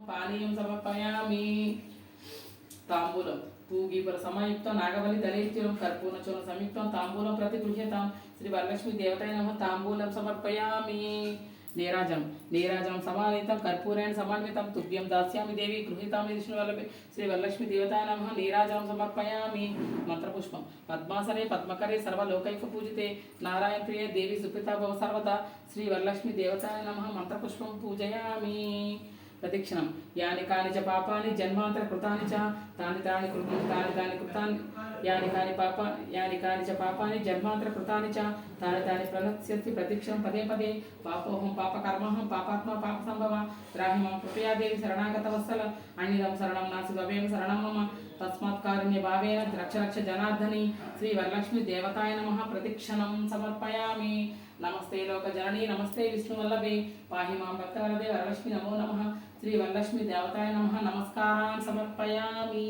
పానీయం సమర్పయామి. తాంబూలం పూగీపుర సమయుక్తం నాగవల్లి దళైత్యులం కర్పూరచూర్ణ సంయుక్తం తాంబూలం ప్రతిగృహ్యతాం. శ్రీ వరలక్ష్మి దేవతాయ నమః తాంబూలం సమర్పయామి. నీరాజనం సమానితం కర్పూరేణ సమన్వితం తుభ్యం దాస్యామి దేవి గృహీతామి విష్ణువల్లభే. శ్రీ వరలక్ష్మి దేవతాయ నమః నీరాజనం సమర్పయామి. మంత్రపుష్పం పద్మాసనే పద్మకరే సర్వలోకైక పూజితే నారాయణ ప్రియ దేవి సుప్రీతా భవ సర్వదా. శ్రీ వరలక్ష్మి దేవతాయ నమః మంత్రపుష్పం పూజయామి. ప్రదక్షిణం యాని కాని చ పాపాని జన్మాంతర కృతాని చ తాని కృతాని యాని కాని చ పాపాని జన్మాంతర కృతాని చ తాని ప్రణశ్యంతి. ప్రదక్షిణం పదే పదే. పాపోహం పాపకర్మహం పాపాత్మ పాప సంభవ రాహి మమ కృపయా దేవి శరణాగత వత్సల అన్నిదం శరణం నాసి భవేమ శరణం మమ తస్మాత్ కారుణ్య భావేన రక్ష రక్ష జనార్దని. శ్రీ వరలక్ష్మి దేవతాయ నమః ప్రదక్షిణం సమర్పయామి. నమస్తే లోక జనని నమస్తే విష్ణువల్లభే పాహి మాం భక్తవరదే వరలక్ష్మి నమో నమః. శ్రీ వరలక్ష్మి దేవతాయ నమః నమస్కారాన్ సమర్పయామి.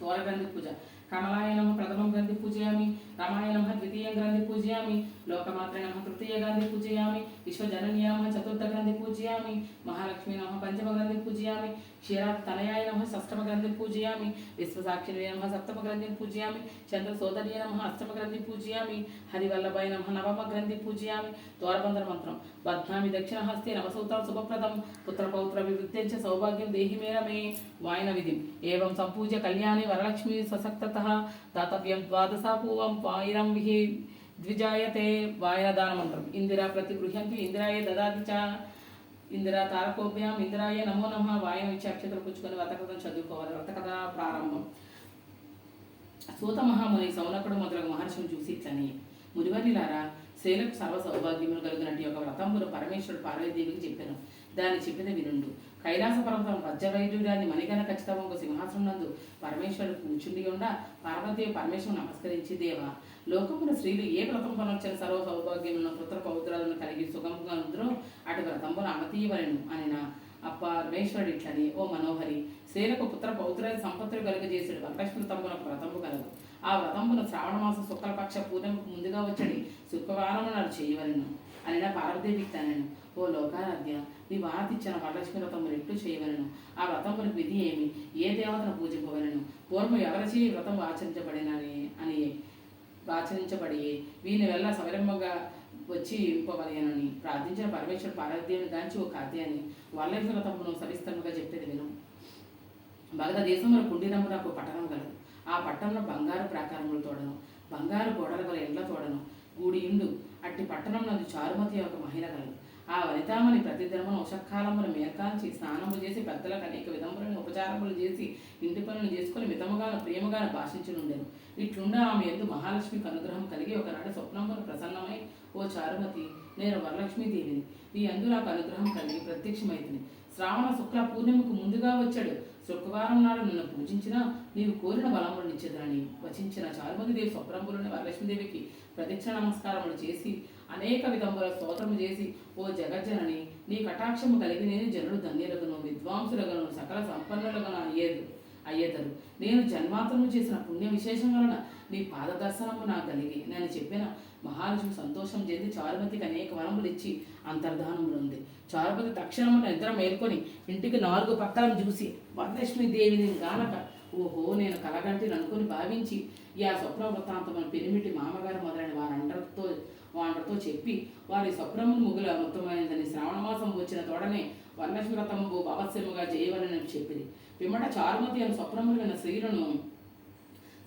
దూరగ్రంథి పూజ కమలాయ నమః ప్రథమం గ్రంథి పూజయామి. రమాయ నమః ద్వితీయం గ్రంథి పూజయామి. లోకమాత్రే నమః తృతీయ గ్రంథి పూజయామి. విశ్వజనన్య నమః చతుర్థ గ్రంథి పూజయామి. మహాలక్ష్మీ నమః పంచమ గ్రంథి పూజయామి. క్షీరాతనయాయ నమః షష్టమ గ్రంథి పూజయామి. విశ్వసాక్షిణే నమః సప్తమ గ్రంథి పూజయామి. చంద్ర సోదర్య నమః అష్టమ గ్రంథి పూజయామి. హరివల్లభాయ నమః నవమ గ్రంథి పూజయామి. ద్వారబంధన మంత్రం బధ్నామి దక్షిణహస్తే నవసూత్రం శుభప్రదం పుత్రపౌత్ర వివృత్యంచ సౌభాగ్యం దేహి మేరమే. వాయన విధి ఏవం సంపూజ్య కళ్యాణి వరలక్ష్మి సశక్తతః దాతవ్యం ద్వాదశాపూవం వాయిరం విహి ద్విజాయతే. వాయనదాన మంత్రం ఇందిరా ప్రతిగృహ్యంతి ఇందిరాయ దదాతి చ. ఇందిరా తారకోభ్యాం ఇందిరాయ నమో నమః. వాయన ఇచ్చి అక్షతలు పుచ్చుకొని వ్రతకథను చదువుకోవాలి. వ్రతకథ ప్రారంభం. సూత మహాముని సౌనకుడు మొదలగు మహర్షుని చూసి ఇట్లని మునివర్యులారా స్త్రీలకు సర్వ సౌభాగ్యములు కలిగినట్టు యొక్క వ్రతమును పరమేశ్వరుడు పార్వతీదేవికి చెప్పాను. దాన్ని చెప్పిన వినుండు. కైలాస పర్వతం వజ్రవైడ్యుడాన్ని మణిగణ ఖచ్చితంగా సింహాసనం నందు పరమేశ్వరుడు కూర్చుండి ఉండా పార్వతీదేవి పరమేశ్వరుని నమస్కరించి దేవా లోకమున స్త్రీలు ఏ వ్రతం పనొచ్చిన సర్వ సౌభాగ్యములను పుత్ర పౌత్రాలను కలిగి సుఖముగా ఉందరో అటు వ్రతంబున అమతీయవలను అనిన పరమేశ్వరుడు ఇట్లని ఓ మనోహరి స్త్రీలకు పుత్ర పౌత్రాది సంపత్తులు కలుగజేసాడు వరలక్ష్మి వ్రతంబున వ్రతంబు కలదు. ఆ వ్రతంబున శ్రావణమాసం శుక్లపక్ష పూర్ణిమకు ముందుగా వచ్చడి శుక్రవారం నాడు చేయవలను అనిన పార్వతీదేవికి తనను ఓ లోకారాధ్య నీ వారతిచ్చిన వరలక్ష్మి వ్రతమును ఎట్లు చేయవలను. ఆ వ్రతములకు విధి ఏమి ఏ దేవతను పూజింపవలను పూర్వం ఎవరిచే వ్రతం ఆచరించబడి వీని వల్ల సవరంగా వచ్చి ఇంపవలయనని ప్రార్థించిన పరమేశ్వరుడు పార్వతీదేవిని గాంచి ఓ కాద్యాన్ని వరలక్ష్మి వ్రతమును సవిస్తరంగా చెప్పేది విను. భారతదేశంలో కుండినము నాకు పట్టణం గలదు. ఆ పట్టణంలో బంగారు ప్రాకారములు తోడను బంగారు గోడల గల ఎండ్ల తోడను గూడి ఇండు అట్టి పట్టణం నందు చారుమతి ఒక మహిళ కలదు. ఆ వనితామని ప్రతిదినమున ఉషకాలమున మేల్కాంచి స్నానము చేసి పెద్దలకు అనేక విధములను ఉపచారములు చేసి ఇంటి పనులు చేసుకుని మితముగాను ప్రేమగాను భాషించునుండెను. ఇట్లుండా ఆమె యందు మహాలక్ష్మికి అనుగ్రహం కలిగి ఒకనాడు స్వప్నమును ప్రసన్నమై ఓ చారుమతి నేను వరలక్ష్మీదేవిని నీ యందు నాకు అనుగ్రహం కలిగి ప్రత్యక్షమైతిని. శ్రావణ శుక్ల పూర్ణిమకు ముందుగా వచ్చాడు శుక్రవారం నాడు నన్ను పూజించినా నీవు కోరిన బలములు నిచ్చేదని వచించిన చారుమతిదేవి స్వప్నంబులని వరలక్ష్మీదేవికి ప్రదక్షిణ నమస్కారములు చేసి అనేక విధముల స్తోత్రము చేసి ఓ జగజ్జనని నీ కటాక్షము కలిగి నేను జనులు ధన్యులగును విద్వాంసులగను సకల సంపన్నులగను అయ్యేతరు. నేను జన్మాంతరము చేసిన పుణ్య విశేషం వలన నీ పాదదర్శనము నాకు కలిగి నేను చెప్పిన మహాలక్ష్మి సంతోషం చెంది చారుమతికి అనేక వరములు ఇచ్చి అంతర్ధానములు ఉంది. చారుమతి తక్షణము నిద్ర మేల్కొని ఇంటికి 4 పక్కలను చూసి వరలక్ష్మీదేవిని గానక ఓహో నేను కలగంటిని అనుకుని భావించి ఈ ఆ స్వప్న వృత్తాంతమును పెనిమిటి మామగారు మొదలైన వారందరితో చెప్పి వారి స్వప్నమును ముగుల మొత్తమైనదని శ్రావణమాసం వచ్చిన తోడనే వరలక్ష్మి వ్రతము భవస్యముగా చేయవలని చెప్పింది. పిమ్మట చారుమతి అని స్వప్నములు విన్న స్త్రీలను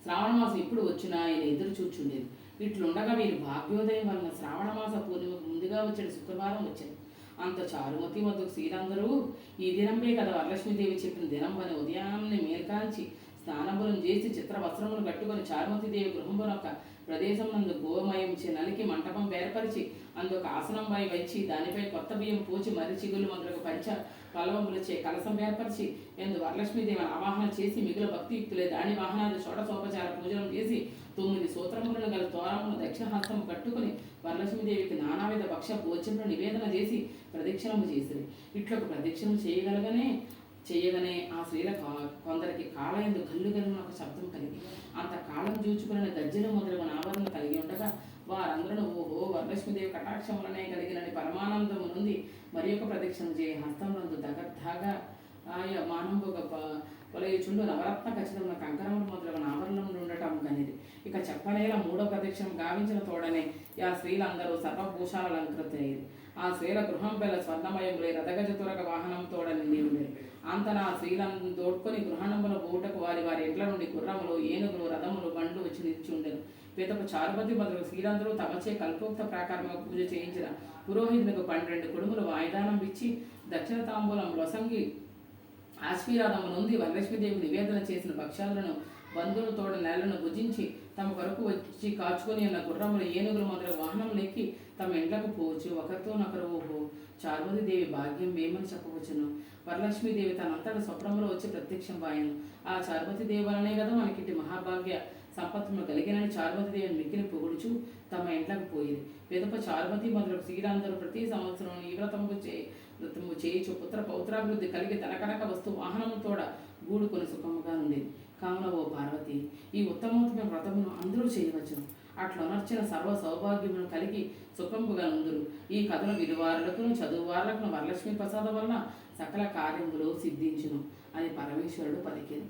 శ్రావణమాసం ఇప్పుడు వచ్చినా ఆయన ఎదురు చూచుండేది. ఇట్లుండగా వీరి భాగ్యోదయం వలన శ్రావణమాస పూర్ణిమకు ముందుగా వచ్చే శుక్రవారం వచ్చారు. అంత చారుమతి వద్దకు స్త్రీలందరూ ఈ దినంపై కదా వరలక్ష్మీదేవి చెప్పిన దినం అని ఉదయాన్నే మేల్కాంచి స్నానములను చేసి చిత్ర వస్త్రములు కట్టుకొని చారుమతీదేవి గృహంబునొక్క ప్రదేశం నందు గోమయంచి నలికి మంటపం ఏర్పరిచి అందుకు ఆసనంపై వచ్చి దానిపై కొత్త బియ్యం పూచి మర్రి చిగులు మొదలకు పంచ పల్లవములచే కలసం ఏర్పరిచి ఎందు వరలక్ష్మీదేవి ఆవాహన చేసి మిగుల భక్తియుక్తులే దాని వాహనాలు షోడశోపచార పూజనం చేసి 9 సూత్రములను గల తోరమును దక్షిణహస్తము కట్టుకుని వరలక్ష్మీదేవికి నానావిధ భక్ష భోజ్యములను నివేదన చేసి ప్రదక్షిణము చేసిరి. ఇట్లకు ప్రదక్షిణం చేయగానే ఆ స్త్రీల కొందరికి కాళయందు గల్లు గల్లున ఒక శబ్దం కలిగి అంత కాలం చూచుకుని గజ్జెలు మొదలగు ఆవరణ కలిగి ఉండగా వారందరూ ఓహో వరలక్ష్మీదేవి కటాక్షములనే కలిగినని పరమానందము నుండి మరి యొక్క ప్రదక్షిణ చేయ హస్తమునందు దగద్దాగా ఆయా మానంబుగ పొలయుచుండు నవరత్న ఖచ్చితమైన కంకరములు మొదలగు ఆభరణములు ఉండటం కనిది. ఇక చెప్పనేలా మూడో ప్రదక్షిణం గావించిన తోడనే ఆ స్త్రీలందరూ సర్వభూషాలు అలంకృతయ్యేది. ఆ స్త్రీల గృహం పిల్ల స్వర్ణమయములే రథగజ తురగ వాహనం తోడ నిండి ఉండే. అంతన ఆ స్త్రీలను తోడ్కొని గృహణముల బూటకు వారి వారి ఇంట్ల నుండి గుర్రములు, ఏనుగులు, రథములు, బండ్లు వచ్చి నిలిచి ఉండెను. పితపు చారుపతి మొదలు స్త్రీలందరూ తమచే కల్పోక్త ప్రకారంగా పూజ చేయించిన పురోహితునికి 12 కుడుములు వాయిదానం ఇచ్చి దక్షిణ తాంబూలం లొసంగి ఆశీర్వాదము నుండి వరలక్ష్మీదేవి నివేదన చేసిన భక్ష్యాలను బంధువుల తోడ నెలను భుజించి తమ కొరకు వచ్చి కాచుకొని ఉన్న గుర్రములు, ఏనుగులు మొదలగు వాహనములు ఎక్కి తమ ఇండ్లకు పోవచ్చు. ఒకరితోనొకరు ఓహో చార్వతీదేవి భాగ్యం ఏమని చెప్పవచ్చును. వరలక్ష్మీదేవి తనంతట స్వప్నములో వచ్చి ప్రత్యక్షం వాయను. ఆ చార్వతీదేవి వలనే కదా మనకిటి మహాభాగ్య సంపత్తులు కలిగినని చార్వతీదేవిని మిక్కిలి పొగుడుచు తమ ఇంట్లకు పోయేది. పిదప చార్వతి మొదలగు స్త్రీలందరూ ప్రతి సంవత్సరం ఈ వ్రతము చేయించు పుత్ర పౌత్రాభివృద్ధి కలిగి తనకనక వస్తు వాహనముతోడ గూడుకొని సుఖముగా ఉండేది. కావున ఓ పార్వతి, ఈ ఉత్తమోత్తమ వ్రతమును అందరూ చేయవచ్చును. అట్లా నర్చిన సర్వ సౌభాగ్యమును కలిగి సుఖంపుగా నుందురు. ఈ కథను విలువారులకు చదువువారులకు వరలక్ష్మీ ప్రసాదం వలన సకల కార్యములు సిద్ధించును అని పరమేశ్వరుడు పలికెను.